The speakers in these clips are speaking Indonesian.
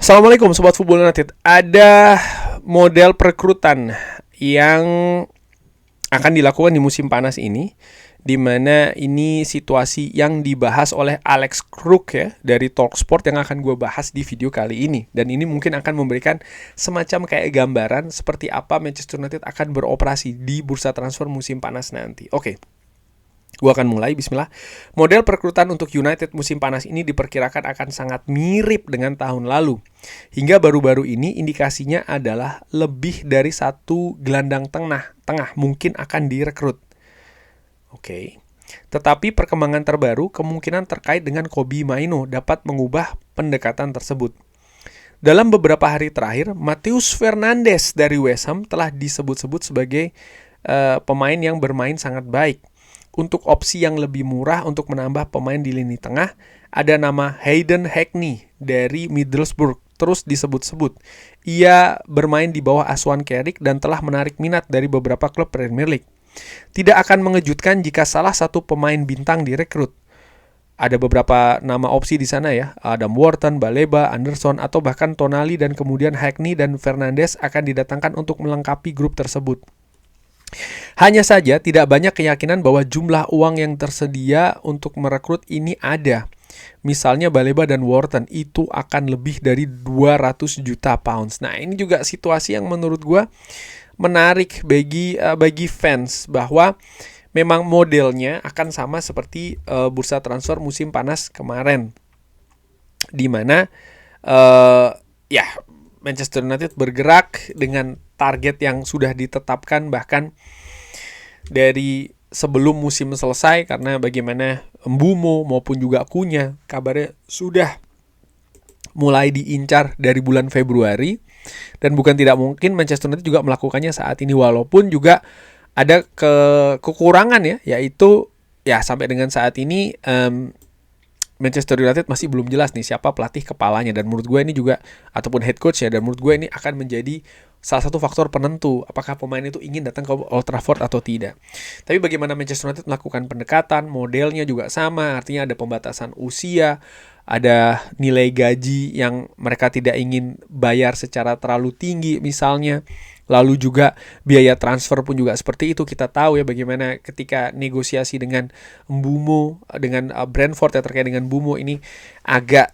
Assalamualaikum Sobat Football United. Ada model perekrutan yang akan dilakukan di musim panas ini, di mana ini situasi yang dibahas oleh Alex Kruk ya dari Talksport yang akan gue bahas di video kali ini. Dan ini mungkin akan memberikan semacam kayak gambaran seperti apa Manchester United akan beroperasi di bursa transfer musim panas nanti. Oke. Gue akan mulai, bismillah. Model perekrutan untuk United musim panas ini diperkirakan akan sangat mirip dengan tahun lalu. Hingga baru-baru ini indikasinya adalah lebih dari satu gelandang tengah mungkin akan direkrut. Oke. Tetapi perkembangan terbaru kemungkinan terkait dengan Kobbie Mainoo dapat mengubah pendekatan tersebut. Dalam beberapa hari terakhir, Matheus Fernandes dari West Ham telah disebut-sebut sebagai pemain yang bermain sangat baik. Untuk opsi yang lebih murah untuk menambah pemain di lini tengah, ada nama Hayden Hackney dari Middlesbrough terus disebut-sebut. Ia bermain di bawah asuhan Carrick dan telah menarik minat dari beberapa klub Premier League. Tidak akan mengejutkan jika salah satu pemain bintang direkrut. Ada beberapa nama opsi di sana ya, Adam Wharton, Baleba, Anderson, atau bahkan Tonali, dan kemudian Hackney dan Fernandes akan didatangkan untuk melengkapi grup tersebut. Hanya saja tidak banyak keyakinan bahwa jumlah uang yang tersedia untuk merekrut ini ada. Misalnya Baleba dan Wharton itu akan lebih dari 200 juta pounds. Nah, ini juga situasi yang menurut gue menarik bagi fans, bahwa memang modelnya akan sama seperti bursa transfer musim panas kemarin, di mana Manchester United bergerak dengan target yang sudah ditetapkan bahkan dari sebelum musim selesai, karena bagaimana Mbeumo maupun juga Cunha kabarnya sudah mulai diincar dari bulan Februari, dan bukan tidak mungkin Manchester United juga melakukannya saat ini, walaupun juga ada kekurangan ya, yaitu ya sampai dengan saat ini Manchester United masih belum jelas nih siapa pelatih kepalanya, dan menurut gue ini juga, ataupun head coach ya, dan menurut gue ini akan menjadi salah satu faktor penentu apakah pemain itu ingin datang ke Old Trafford atau tidak. Tapi bagaimana Manchester United melakukan pendekatan, modelnya juga sama, artinya ada pembatasan usia, ada nilai gaji yang mereka tidak ingin bayar secara terlalu tinggi misalnya. Lalu juga biaya transfer pun juga seperti itu. Kita tahu ya bagaimana ketika negosiasi dengan Mbeumo, dengan Brentford ya, terkait dengan Mbeumo ini agak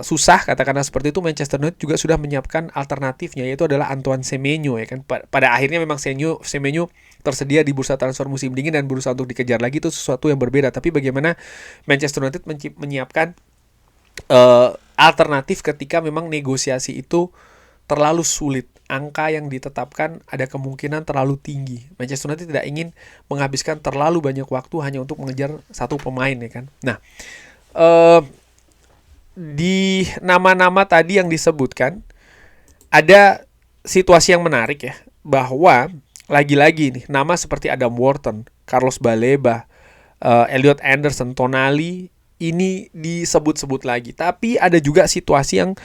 susah, katakanlah seperti itu. Manchester United juga sudah menyiapkan alternatifnya, yaitu adalah Antoine Semenyo ya kan. Pada akhirnya memang Semenyo tersedia di bursa transfer musim dingin dan berusaha untuk dikejar lagi, itu sesuatu yang berbeda. Tapi bagaimana Manchester United menyiapkan alternatif ketika memang negosiasi itu terlalu sulit, angka yang ditetapkan ada kemungkinan terlalu tinggi. Manchester United tidak ingin menghabiskan terlalu banyak waktu hanya untuk mengejar satu pemain ya kan. Nah, di nama-nama tadi yang disebutkan ada situasi yang menarik ya, bahwa lagi-lagi nih nama seperti Adam Wharton, Carlos Baleba, Elliot Anderson, Tonali ini disebut-sebut lagi. Tapi ada juga situasi yang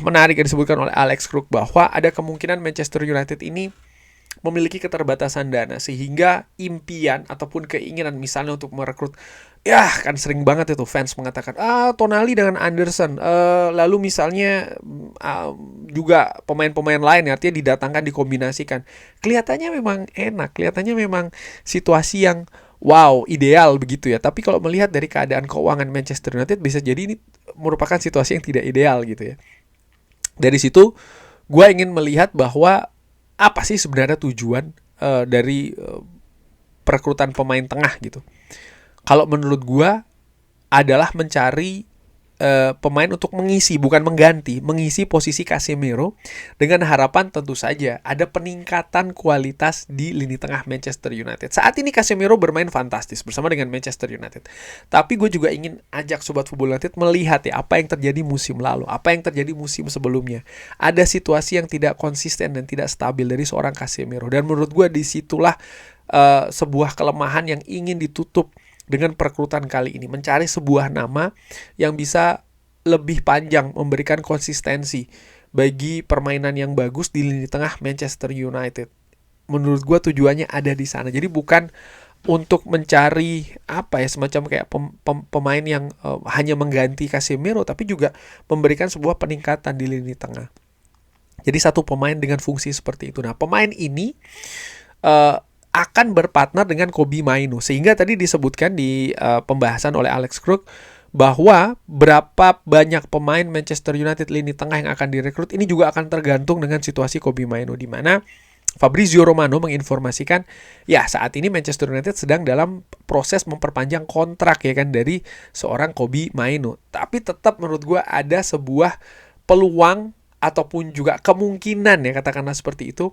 menarik yang disebutkan oleh Alex Kruk, bahwa ada kemungkinan Manchester United ini memiliki keterbatasan dana, sehingga impian ataupun keinginan misalnya untuk merekrut, ya kan sering banget itu fans mengatakan Tonali dengan Anderson, lalu misalnya juga pemain-pemain lain, artinya didatangkan, dikombinasikan, kelihatannya memang enak, kelihatannya memang situasi yang wow, ideal begitu ya. Tapi kalau melihat dari keadaan keuangan Manchester United, bisa jadi ini merupakan situasi yang tidak ideal gitu ya. Dari situ gue ingin melihat bahwa apa sih sebenarnya tujuan dari perekrutan pemain tengah gitu. Kalau menurut gue adalah mencari pemain untuk mengisi, bukan mengganti, mengisi posisi Casemiro, dengan harapan tentu saja ada peningkatan kualitas di lini tengah Manchester United. Saat ini Casemiro bermain fantastis bersama dengan Manchester United. Tapi gue juga ingin ajak Sobat Football United melihat ya apa yang terjadi musim lalu, apa yang terjadi musim sebelumnya. Ada situasi yang tidak konsisten dan tidak stabil dari seorang Casemiro. Dan menurut gue disitulah sebuah kelemahan yang ingin ditutup dengan perekrutan kali ini, mencari sebuah nama yang bisa lebih panjang, memberikan konsistensi bagi permainan yang bagus di lini tengah Manchester United. Menurut gue tujuannya ada di sana. Jadi bukan untuk mencari semacam kayak pemain yang hanya mengganti Casemiro, tapi juga memberikan sebuah peningkatan di lini tengah. Jadi satu pemain dengan fungsi seperti itu. Nah, pemain ini akan berpartner dengan Kobbie Mainoo, sehingga tadi disebutkan di pembahasan oleh Alex Kruk bahwa berapa banyak pemain Manchester United lini tengah yang akan direkrut ini juga akan tergantung dengan situasi Kobbie Mainoo, di mana Fabrizio Romano menginformasikan ya saat ini Manchester United sedang dalam proses memperpanjang kontrak ya kan dari seorang Kobbie Mainoo. Tapi tetap menurut gue ada sebuah peluang ataupun juga kemungkinan ya katakanlah seperti itu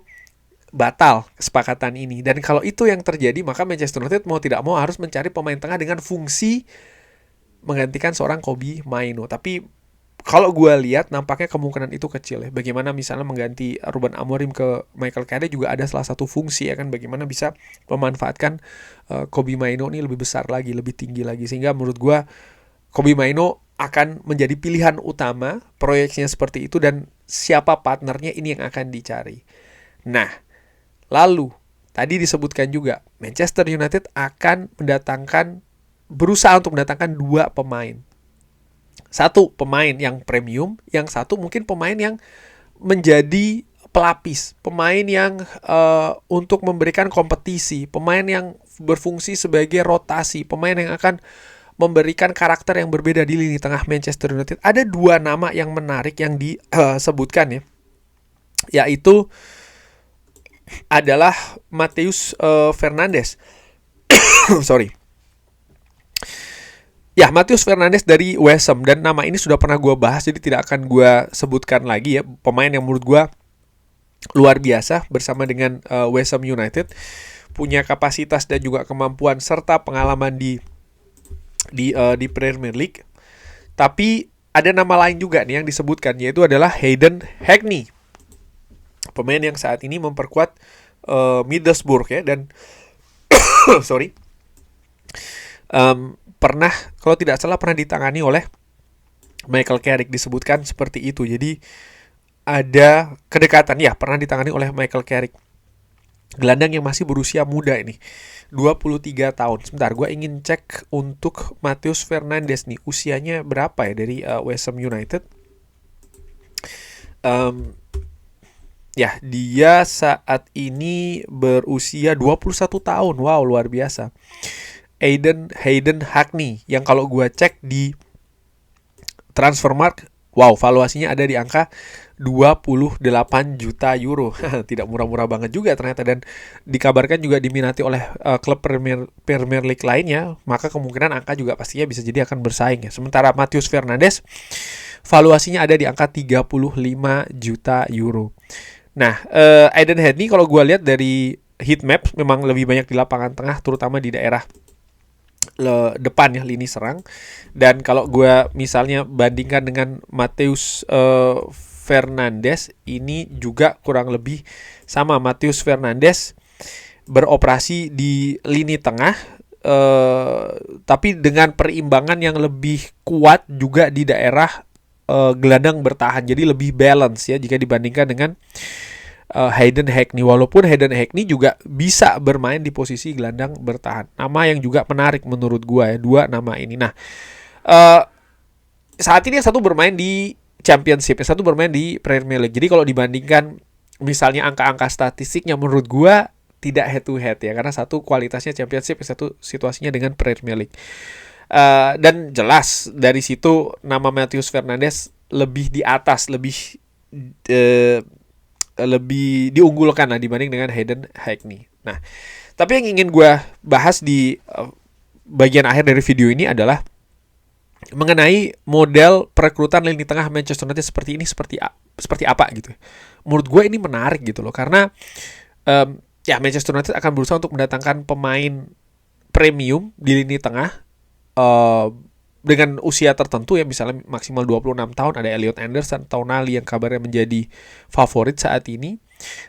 batal kesepakatan ini. Dan kalau itu yang terjadi maka Manchester United mau tidak mau harus mencari pemain tengah dengan fungsi menggantikan seorang Kobbie Mainoo. Tapi kalau gue lihat nampaknya kemungkinan itu kecil ya. Bagaimana misalnya mengganti Ruben Amorim ke Michael Carrick juga ada salah satu fungsi ya kan, bagaimana bisa memanfaatkan Kobbie Mainoo ini lebih besar lagi, lebih tinggi lagi, sehingga menurut gue Kobbie Mainoo akan menjadi pilihan utama, proyeksinya seperti itu, dan siapa partnernya ini yang akan dicari. Nah, lalu tadi disebutkan juga Manchester United akan berusaha untuk mendatangkan 2 pemain. Satu pemain yang premium, yang satu mungkin pemain yang menjadi pelapis, pemain yang untuk memberikan kompetisi, pemain yang berfungsi sebagai rotasi, pemain yang akan memberikan karakter yang berbeda di lini tengah Manchester United. Ada 2 nama yang menarik yang disebutkan ya, yaitu adalah Matheus Fernandes. Sorry. Ya, Matheus Fernandes dari West Ham, dan nama ini sudah pernah gue bahas, jadi tidak akan gue sebutkan lagi ya. Pemain yang menurut gue luar biasa bersama dengan West Ham United, punya kapasitas dan juga kemampuan serta pengalaman di Premier League. Tapi ada nama lain juga nih yang disebutkan, yaitu adalah Hayden Hackney, pemain yang saat ini memperkuat Middlesbrough ya, dan pernah, kalau tidak salah pernah ditangani oleh Michael Carrick, disebutkan seperti itu. Jadi ada kedekatan, ya pernah ditangani oleh Michael Carrick. Gelandang yang masih berusia muda ini, 23 tahun. Sebentar, gue ingin cek untuk Matheus Fernandes nih, usianya berapa ya dari West Ham United. Ya, dia saat ini berusia 21 tahun. Wow, luar biasa. Hayden Hackney, yang kalau gue cek di Transfermarkt, wow, valuasinya ada di angka 28 juta euro. Tidak murah-murah banget juga ternyata, dan dikabarkan juga diminati oleh klub Premier League lainnya, maka kemungkinan angka juga pastinya bisa jadi akan bersaing ya. Sementara Matheus Fernandes valuasinya ada di angka 35 juta euro. Nah, Hayden Hackney kalau gue lihat dari heat map memang lebih banyak di lapangan tengah, terutama di daerah depan ya, lini serang. Dan kalau gue misalnya bandingkan dengan Matheus Fernandes, ini juga kurang lebih sama. Matheus Fernandes beroperasi di lini tengah, tapi dengan perimbangan yang lebih kuat juga di daerah gelandang bertahan, jadi lebih balance ya jika dibandingkan dengan Hayden Hackney. Walaupun Hayden Hackney juga bisa bermain di posisi gelandang bertahan. Nama yang juga menarik menurut gue ya, 2 nama ini. Nah, saat ini yang satu bermain di Championship, yang satu bermain di Premier League. Jadi kalau dibandingkan misalnya angka-angka statistiknya, menurut gue tidak head to head ya, karena satu kualitasnya Championship, yang satu situasinya dengan Premier League. Dan jelas dari situ nama Matheus Fernandes lebih di atas, lebih diunggulkan lah dibanding dengan Hayden Hackney. Nah, tapi yang ingin gue bahas di bagian akhir dari video ini adalah mengenai model perekrutan lini tengah Manchester United seperti ini, seperti apa gitu. Menurut gue ini menarik gitu loh, karena ya Manchester United akan berusaha untuk mendatangkan pemain premium di lini tengah dengan usia tertentu ya, misalnya maksimal 26 tahun. Ada Elliot Anderson, Tonali yang kabarnya menjadi favorit saat ini,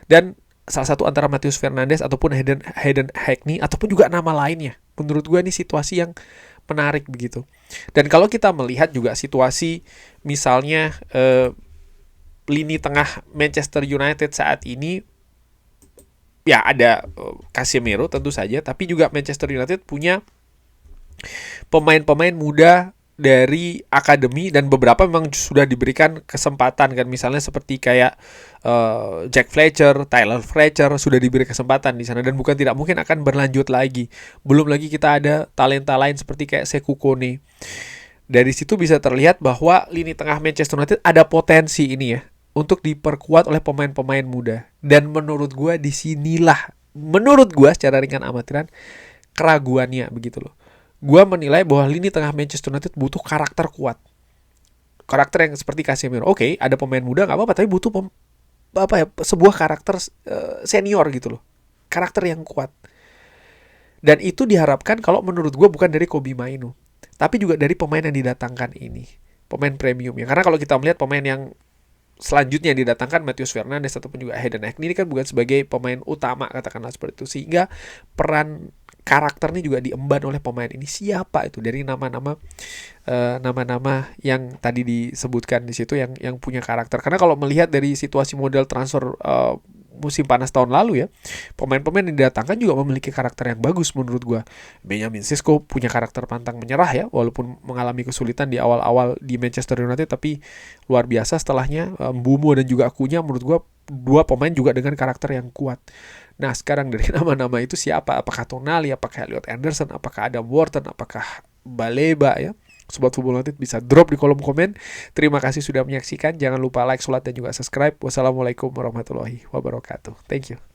dan salah satu antara Matheus Fernandes ataupun Hayden Hackney ataupun juga nama lainnya. Menurut gue ini situasi yang menarik begitu. Dan kalau kita melihat juga situasi misalnya lini tengah Manchester United saat ini, ya ada Casemiro tentu saja, tapi juga Manchester United punya pemain-pemain muda dari akademi dan beberapa memang sudah diberikan kesempatan kan, misalnya seperti kayak Jack Fletcher, Tyler Fletcher sudah diberi kesempatan di sana dan bukan tidak mungkin akan berlanjut lagi. Belum lagi kita ada talenta lain seperti kayak Sekou Kone. Dari situ bisa terlihat bahwa lini tengah Manchester United ada potensi ini ya untuk diperkuat oleh pemain-pemain muda. Dan menurut gue disinilah, menurut gue secara ringan amatiran, keraguannya begitu loh. Gue menilai bahwa lini tengah Manchester United butuh karakter kuat. Karakter yang seperti Casemiro. Oke, ada pemain muda nggak apa-apa, tapi butuh sebuah karakter senior gitu loh. Karakter yang kuat. Dan itu diharapkan kalau menurut gue bukan dari Kobbie Mainoo, tapi juga dari pemain yang didatangkan ini. Pemain premium ya. Karena kalau kita melihat pemain yang selanjutnya yang didatangkan, Matheus Fernandes ataupun juga Hayden Hackney, ini kan bukan sebagai pemain utama katakanlah seperti itu, sehingga peran karakternya juga diemban oleh pemain ini. Siapa itu dari nama-nama yang tadi disebutkan di situ yang punya karakter. Karena kalau melihat dari situasi model transfer musim panas tahun lalu ya, pemain-pemain yang didatangkan juga memiliki karakter yang bagus menurut gue. Benjamin Sesko punya karakter pantang menyerah ya, walaupun mengalami kesulitan di awal-awal di Manchester United, tapi luar biasa setelahnya. Mbeumo dan juga Akunya menurut gue dua pemain juga dengan karakter yang kuat. Nah sekarang dari nama-nama itu siapa? Apakah Tonali, apakah Elliot Anderson, apakah Adam Wharton, apakah Baleba ya? Sobat Football United bisa drop di kolom komen. Terima kasih sudah menyaksikan. Jangan lupa like, share, dan juga subscribe. Wassalamualaikum warahmatullahi wabarakatuh. Thank you.